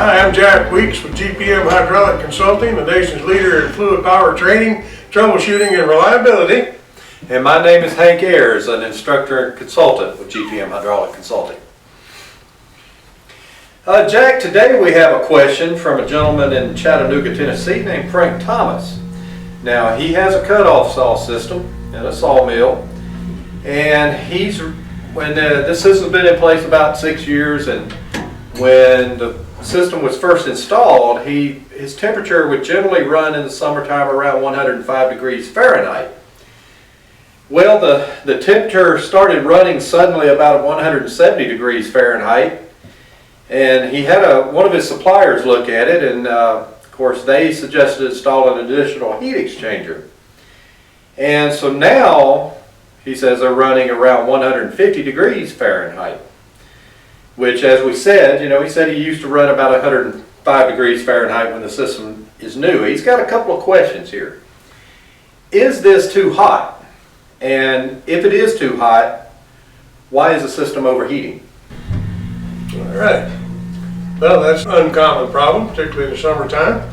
Hi, I'm Jack Weeks with GPM Hydraulic Consulting, the nation's leader in fluid power training, troubleshooting, and reliability. And my name is Hank Ayers, an instructor and consultant with GPM Hydraulic Consulting. Jack, today we have a question from a gentleman in Chattanooga, Tennessee named Frank Thomas. Now, he has a cutoff saw system at a sawmill, and this system's been in place about 6 years, and when the system was first installed, his temperature would generally run in the summertime around 105 degrees Fahrenheit. Well, the temperature started running suddenly about 170 degrees Fahrenheit, and he had one of his suppliers look at it, and of course they suggested installing an additional heat exchanger. And so now he says they're running around 150 degrees Fahrenheit, which, as we said, he said he used to run about 105 degrees Fahrenheit when the system is new. He's got a couple of questions here. Is this too hot? And if it is too hot, why is the system overheating? All right. Well, that's an uncommon problem, particularly in the summertime.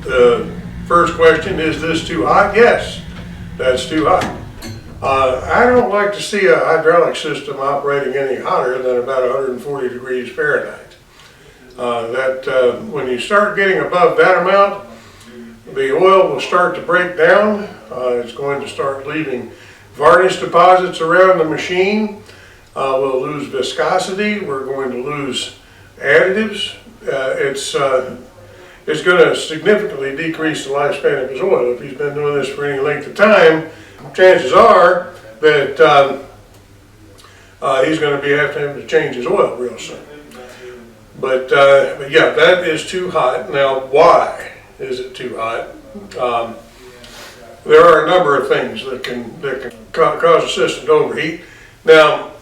The first question, is this too hot? Yes, that's too hot. I don't like to see a hydraulic system operating any hotter than about 140 degrees Fahrenheit. When you start getting above that amount, the oil will start to break down. It's going to start leaving varnish deposits around the machine. We'll lose viscosity. We're going to lose additives. It's going to significantly decrease the lifespan of his oil. If he's been doing this for any length of time, chances are that he's going to be having to change his oil real soon. But yeah, that is too hot. Now, why is it too hot? There are a number of things that can cause a system to overheat. Now,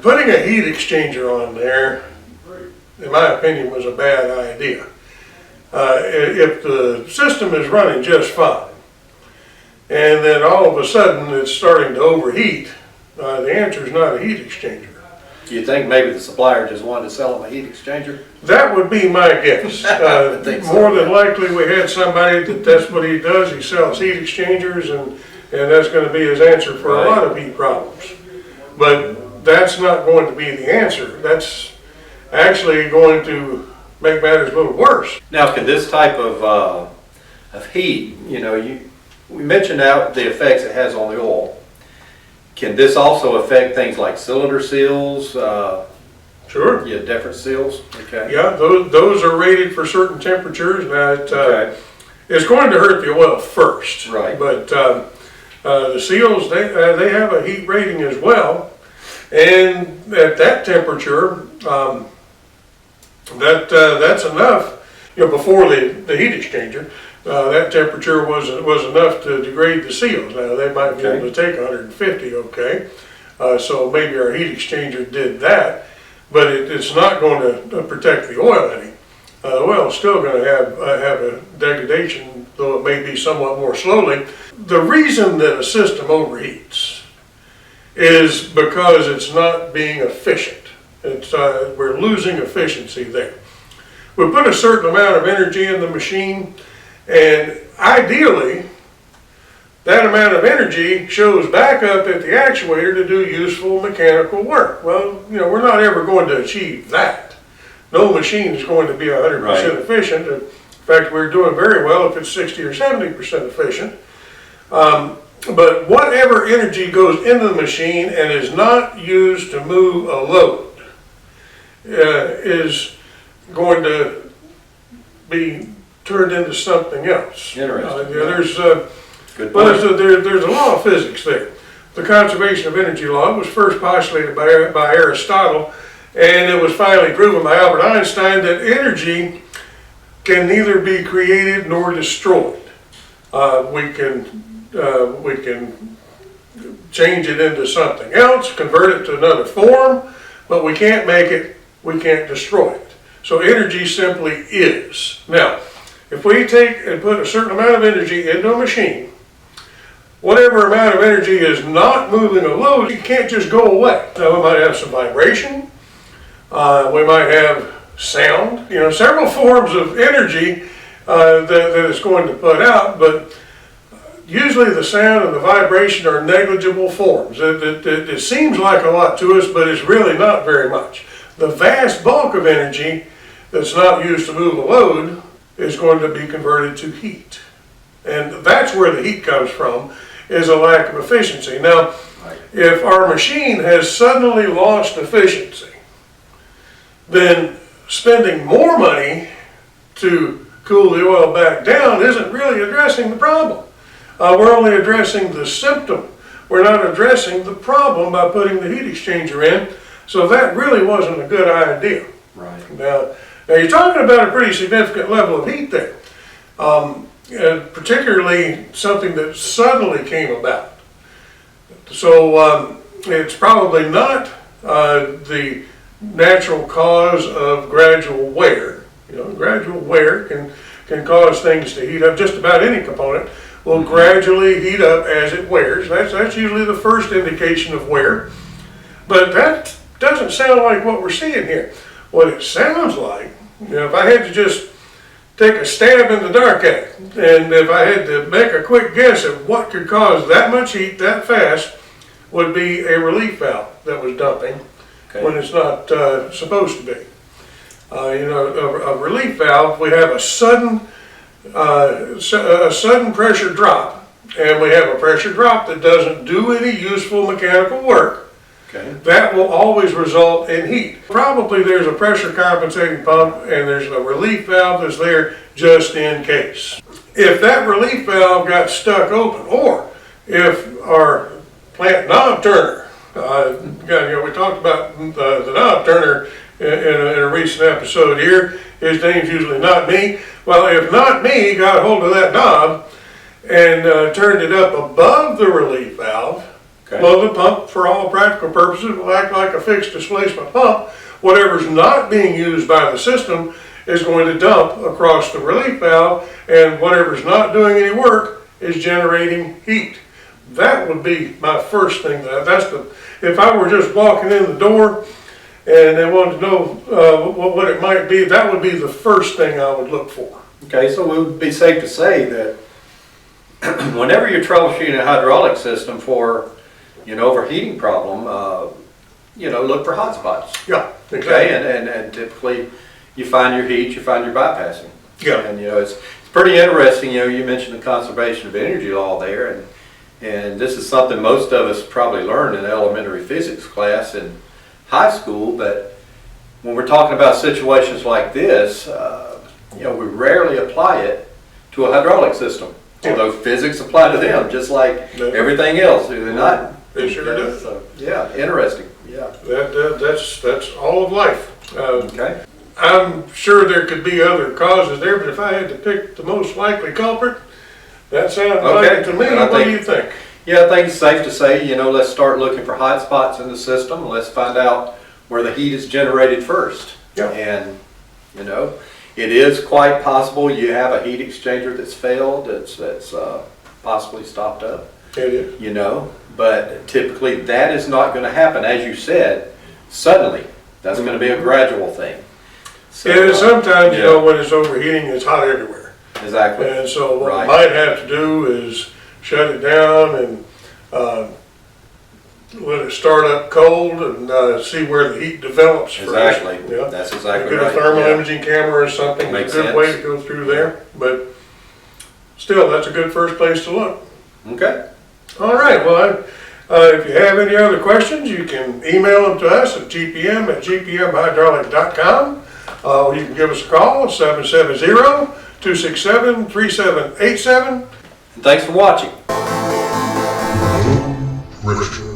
putting a heat exchanger on there, in my opinion, was a bad idea. If the system is running just fine, and then all of a sudden it's starting to overheat, the answer is not a heat exchanger. Do you think maybe the supplier just wanted to sell him a heat exchanger? That would be my guess. I think so. More than likely we had somebody that's what he does. He sells heat exchangers, and that's going to be his answer for a lot of heat problems. But that's not going to be the answer. That's actually going to make matters a little worse. Now, can this type of heat, we mentioned out the effects it has on the oil. Can this also affect things like cylinder seals? Sure. Yeah, different seals. Okay. Yeah, those are rated for certain temperatures. That it's going to hurt the oil first. Right. But the seals, they have a heat rating as well, and at that temperature, that's enough. Before the heat exchanger. That temperature was enough to degrade the seals. Now they might be able to take 150, okay? So maybe our heat exchanger did that, but it's not going to protect the oil any. The oil is still going to have a degradation, though it may be somewhat more slowly. The reason that a system overheats is because it's not being efficient. We're losing efficiency there. We put a certain amount of energy in the machine, and ideally, that amount of energy shows back up at the actuator to do useful mechanical work. Well, we're not ever going to achieve that. No machine is going to be 100% efficient. In fact, we're doing very well if it's 60 or 70% efficient. But whatever energy goes into the machine and is not used to move a load is going to be turned into something else. Interesting. There's a law of physics there. The conservation of energy law was first postulated by Aristotle, and it was finally proven by Albert Einstein that energy can neither be created nor destroyed. We can change it into something else, convert it to another form, but we can't destroy it. So energy simply is. Now, if we take and put a certain amount of energy into a machine, whatever amount of energy is not moving a load, it can't just go away. Now, we might have some vibration, We might have sound, several forms of energy that it's going to put out, but usually the sound and the vibration are negligible forms. It seems like a lot to us, but it's really not very much. The vast bulk of energy that's not used to move a load is going to be converted to heat. And that's where the heat comes from, is a lack of efficiency. Now, if our machine has suddenly lost efficiency, then spending more money to cool the oil back down isn't really addressing the problem. We're only addressing the symptom. We're not addressing the problem by putting the heat exchanger in. So that really wasn't a good idea. Right. Now you're talking about a pretty significant level of heat there. Particularly something that suddenly came about. So it's probably not the natural cause of gradual wear. Gradual wear can cause things to heat up. Just about any component will gradually heat up as it wears. That's usually the first indication of wear. But that doesn't sound like what we're seeing here. What it sounds like, if I had to just take a stab in the dark at it, and if I had to make a quick guess at what could cause that much heat that fast, would be a relief valve that was dumping when it's not supposed to be. A relief valve, we have a sudden pressure drop, and we have a pressure drop that doesn't do any useful mechanical work. That will always result in heat. Probably there's a pressure compensating pump and there's a relief valve that's there just in case. If that relief valve got stuck open, or if our plant knob turner, we talked about the knob turner in a recent episode here. His name's usually Not Me. Well, if Not Me got a hold of that knob and turned it up above the relief valve, well, the pump, for all practical purposes, will act like a fixed displacement pump. Whatever's not being used by the system is going to dump across the relief valve, and whatever's not doing any work is generating heat. That would be my first thing. If I were just walking in the door and they wanted to know what it might be, that would be the first thing I would look for. Okay, so it would be safe to say that whenever you're troubleshooting a hydraulic system for overheating problem, look for hot spots. Yeah, exactly. Okay, and typically you find your heat, you find your bypassing. Yeah. And it's pretty interesting. You mentioned the conservation of energy law there, and this is something most of us probably learned in elementary physics class in high school. But when we're talking about situations like this, we rarely apply it to a hydraulic system. Although physics apply to them just like everything else, do they not? They sure do. So, yeah, interesting. Yeah. That's all of life. Okay. I'm sure there could be other causes there, but if I had to pick the most likely culprit, that sounds like it to me. What do you think? Yeah, I think it's safe to say, let's start looking for hot spots in the system. Let's find out where the heat is generated first. Yeah. And, it is quite possible you have a heat exchanger that's failed, that's possibly stopped up. It is. But typically that is not going to happen, as you said, suddenly. That's going to be a gradual thing. So, sometimes, when it's overheating, it's hot everywhere. Exactly. And so what we might have to do is shut it down and let it start up cold and see where the heat develops first. Exactly. Yeah. That's exactly right. Get a thermal imaging camera or something. It's a good way to go through there. But still, that's a good first place to look. Okay. All right. Well, if you have any other questions, you can email them to us at gpm@gpmhydraulic.com. You can give us a call, 770-267-3787. And thanks for watching. Richard.